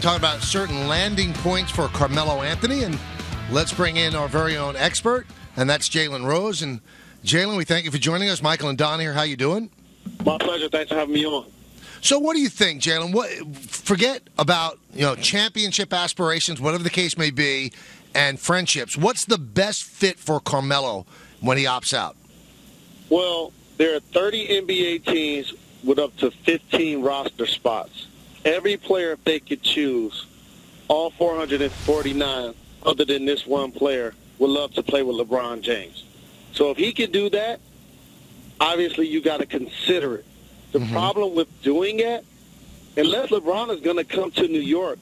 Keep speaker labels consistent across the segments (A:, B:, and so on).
A: talking about certain landing points for Carmelo Anthony, and let's bring in our very own expert, and that's Jalen Rose. And Jalen, we thank you for joining us. Michael and Don here. How you doing?
B: My pleasure. Thanks for having me on.
A: So what do you think, Jalen? Forget about championship aspirations, whatever the case may be, and friendships. What's the best fit for Carmelo when he opts out?
B: Well, there are 30 NBA teams with up to 15 roster spots. Every player, if they could choose, all 449, other than this one player, would love to play with LeBron James. So if he can do that, obviously you got to consider it. The problem with doing it, unless LeBron is going to come to New York,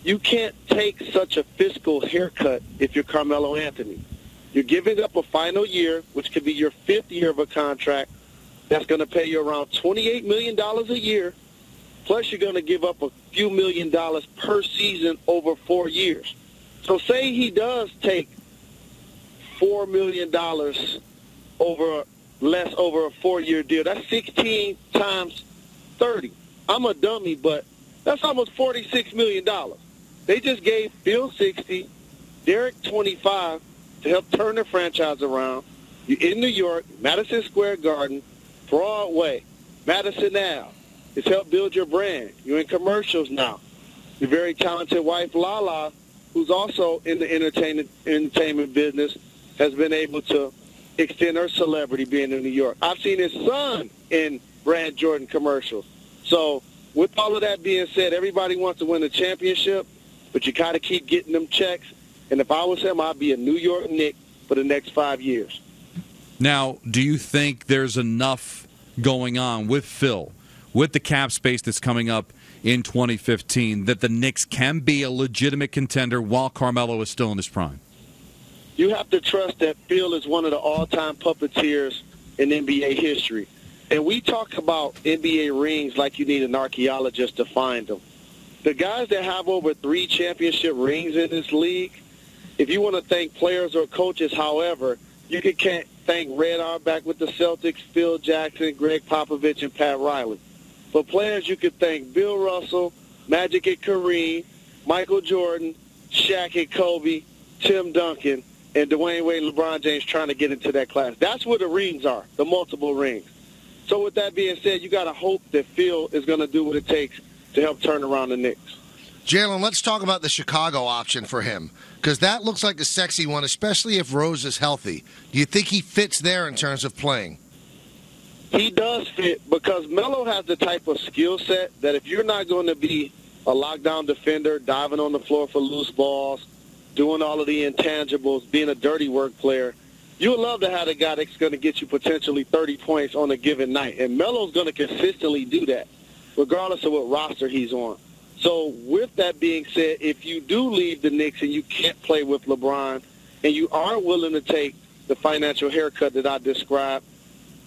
B: you can't take such a fiscal haircut if you're Carmelo Anthony. You're giving up a final year, which could be your fifth year of a contract, that's going to pay you around $28 million a year, plus you're going to give up a few $1 million per season over 4 years. So say he does take $4 million over a 4-year deal. That's 16 times 30. I'm a dummy, but that's almost $46 million. They just gave Phil 60, Derek 25 to help turn the franchise around. You're in New York, Madison Square Garden, Broadway, Madison Ave. It's helped build your brand. You're in commercials now. Your very talented wife, Lala, who's also in the entertainment business, has been able to extend her celebrity being in New York. I've seen his son in Brad Jordan commercials. So with all of that being said, everybody wants to win a championship, but you got to keep getting them checks. And if I was him, I'd be a New York Knick for the next 5 years.
C: Now, do you think there's enough going on with Phil, with the cap space that's coming up in 2015, that the Knicks can be a legitimate contender while Carmelo is still in his prime?
B: You have to trust that Phil is one of the all-time puppeteers in NBA history. And we talk about NBA rings like you need an archaeologist to find them. The guys that have over 3 championship rings in this league, if you want to thank players or coaches, however, you can't thank Red Auerbach with the Celtics, Phil Jackson, Greg Popovich, and Pat Riley. For players, you could thank Bill Russell, Magic and Kareem, Michael Jordan, Shaq and Kobe, Tim Duncan, and Dwayne Wade, LeBron James trying to get into that class. That's where the rings are, the multiple rings. So with that being said, you got to hope that Phil is going to do what it takes to help turn around the Knicks.
A: Jalen, let's talk about the Chicago option for him, because that looks like a sexy one, especially if Rose is healthy. Do you think he fits there in terms of playing?
B: He does fit because Melo has the type of skill set that if you're not going to be a lockdown defender, diving on the floor for loose balls, doing all of the intangibles, being a dirty work player, you would love to have a guy that's going to get you potentially 30 points on a given night. And Melo's going to consistently do that, regardless of what roster he's on. So with that being said, if you do leave the Knicks and you can't play with LeBron and you are willing to take the financial haircut that I described,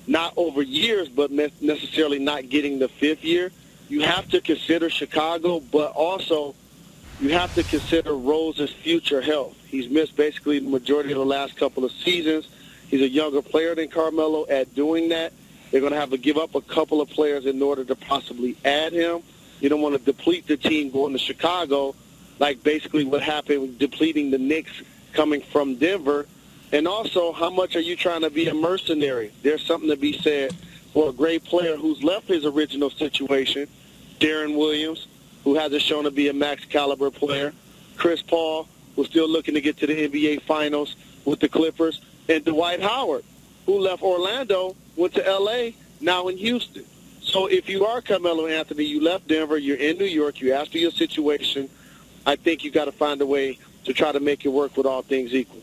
B: not over years but necessarily not getting the 5th year, you have to consider Chicago, but also you have to consider Rose's future health. He's missed basically the majority of the last couple of seasons. He's a younger player than Carmelo at doing that. They're going to have to give up a couple of players in order to possibly add him. You don't want to deplete the team going to Chicago, like basically what happened with depleting the Knicks coming from Denver. And also, how much are you trying to be a mercenary? There's something to be said for a great player who's left his original situation, Darren Williams, who hasn't shown to be a max caliber player, Chris Paul, who's still looking to get to the NBA Finals with the Clippers, and Dwight Howard, who left Orlando, went to L.A., now in Houston. So if you are Carmelo Anthony, you left Denver, you're in New York, you asked for your situation, I think you got to find a way to try to make it work with all things equal.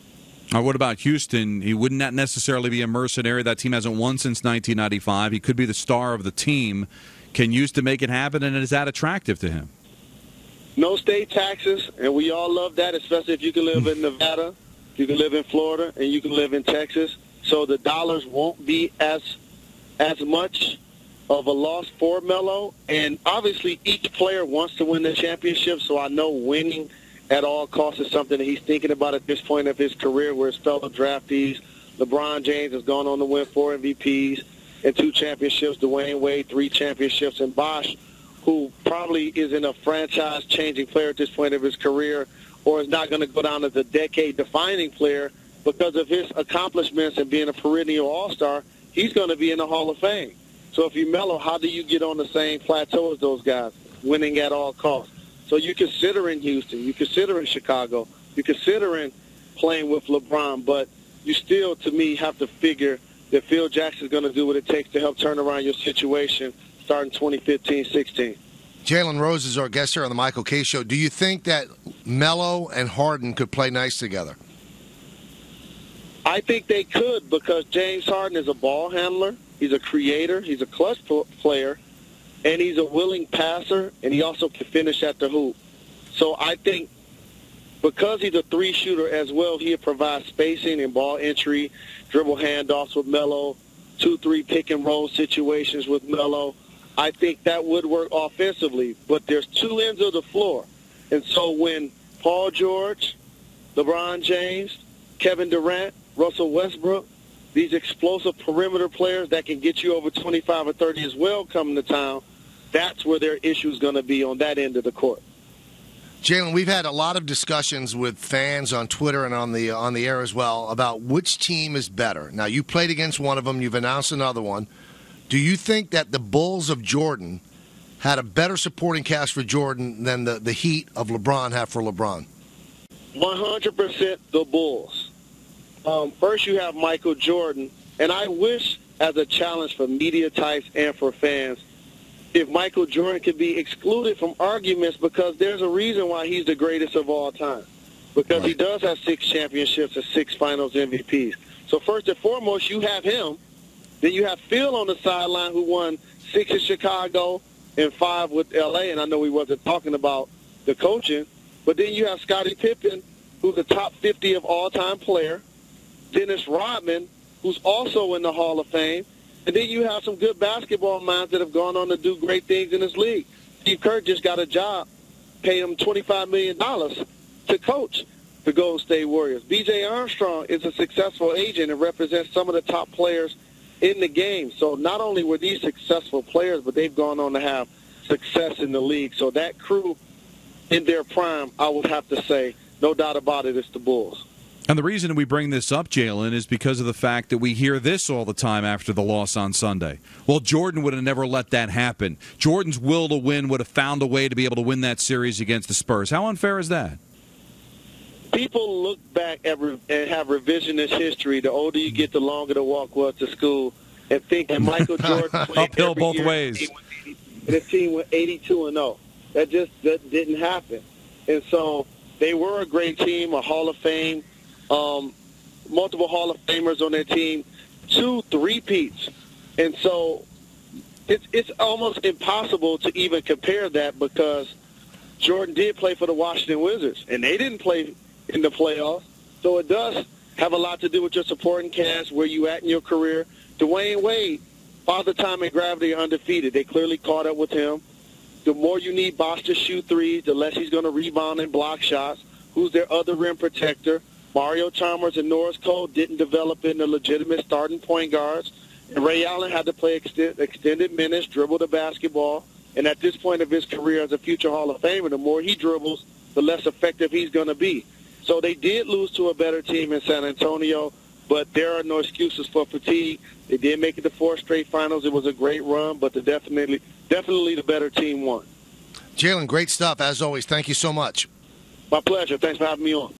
C: What about Houston? He would not necessarily be a mercenary. That team hasn't won since 1995. He could be the star of the team. Can Houston make it happen, and is that attractive to him?
B: No state taxes, and we all love that, especially if you can live in Nevada, you can live in Florida, and you can live in Texas. So the dollars won't be as much of a loss for Melo. And obviously each player wants to win the championship, so I know winning at all costs is something that he's thinking about at this point of his career, where his fellow draftees, LeBron James has gone on to win 4 MVPs and 2 championships, Dwayne Wade 3 championships, and Bosh, who probably isn't a franchise-changing player at this point of his career or is not going to go down as a decade-defining player because of his accomplishments and being a perennial all-star, he's going to be in the Hall of Fame. So if you Melo, how do you get on the same plateau as those guys, winning at all costs? So you're considering Houston, you're considering Chicago, you're considering playing with LeBron, but you still, to me, have to figure that Phil Jackson's going to do what it takes to help turn around your situation starting 2015-16.
A: Jalen Rose is our guest here on the Michael Kay Show. Do you think that Melo and Harden could play nice together?
B: I think they could because James Harden is a ball handler. He's a creator. He's a clutch player. And he's a willing passer, and he also can finish at the hoop. So I think because he's a three-shooter as well, he'll provide spacing and ball entry, dribble handoffs with Melo, 2-3 pick-and-roll situations with Melo. I think that would work offensively. But there's two ends of the floor. And so when Paul George, LeBron James, Kevin Durant, Russell Westbrook, these explosive perimeter players that can get you over 25 or 30 as well coming to town, that's where their issue is going to be on that end of the court.
A: Jalen, we've had a lot of discussions with fans on Twitter and on the air as well about which team is better. Now, you played against one of them. You've announced another one. Do you think that the Bulls of Jordan had a better supporting cast for Jordan than the Heat of LeBron have for LeBron?
B: 100% the Bulls. First, you have Michael Jordan, and I wish as a challenge for media types and for fans, if Michael Jordan could be excluded from arguments because there's a reason why he's the greatest of all time. Because he does have 6 championships and 6 finals MVPs. So first and foremost, you have him. Then you have Phil on the sideline who won 6 in Chicago and 5 with L.A., and I know we wasn't talking about the coaching. But then you have Scottie Pippen, who's a top 50 of all-time player. Dennis Rodman, who's also in the Hall of Fame. And then you have some good basketball minds that have gone on to do great things in this league. Steve Kerr just got a job, paid him $25 million to coach the Golden State Warriors. B.J. Armstrong is a successful agent and represents some of the top players in the game. So not only were these successful players, but they've gone on to have success in the league. So that crew in their prime, I would have to say, no doubt about it, it's the Bulls.
C: And the reason we bring this up, Jalen, is because of the fact that we hear this all the time after the loss on Sunday. Well, Jordan would have never let that happen. Jordan's will to win would have found a way to be able to win that series against the Spurs. How unfair is that?
B: People look back and have revisionist history. The older you get, the longer the walk was to school, and think that Michael Jordan played
C: uphill both ways.
B: And the team went 82-0. That didn't happen. And so they were a great team, a Hall of Fame. Multiple Hall of Famers on their team, 2 three-peats. And so it's almost impossible to even compare that because Jordan did play for the Washington Wizards, and they didn't play in the playoffs. So it does have a lot to do with your supporting cast, where you at in your career. Dwayne Wade, Father Time and Gravity are undefeated. They clearly caught up with him. The more you need Bosh to shoot threes, the less he's going to rebound and block shots. Who's their other rim protector? Mario Chalmers and Norris Cole didn't develop into legitimate starting point guards. And Ray Allen had to play extended minutes, dribble the basketball. And at this point of his career as a future Hall of Famer, the more he dribbles, the less effective he's going to be. So they did lose to a better team in San Antonio, but there are no excuses for fatigue. They did make it to 4 straight finals. It was a great run, but definitely the better team won.
A: Jalen, great stuff, as always. Thank you so much.
B: My pleasure. Thanks for having me on.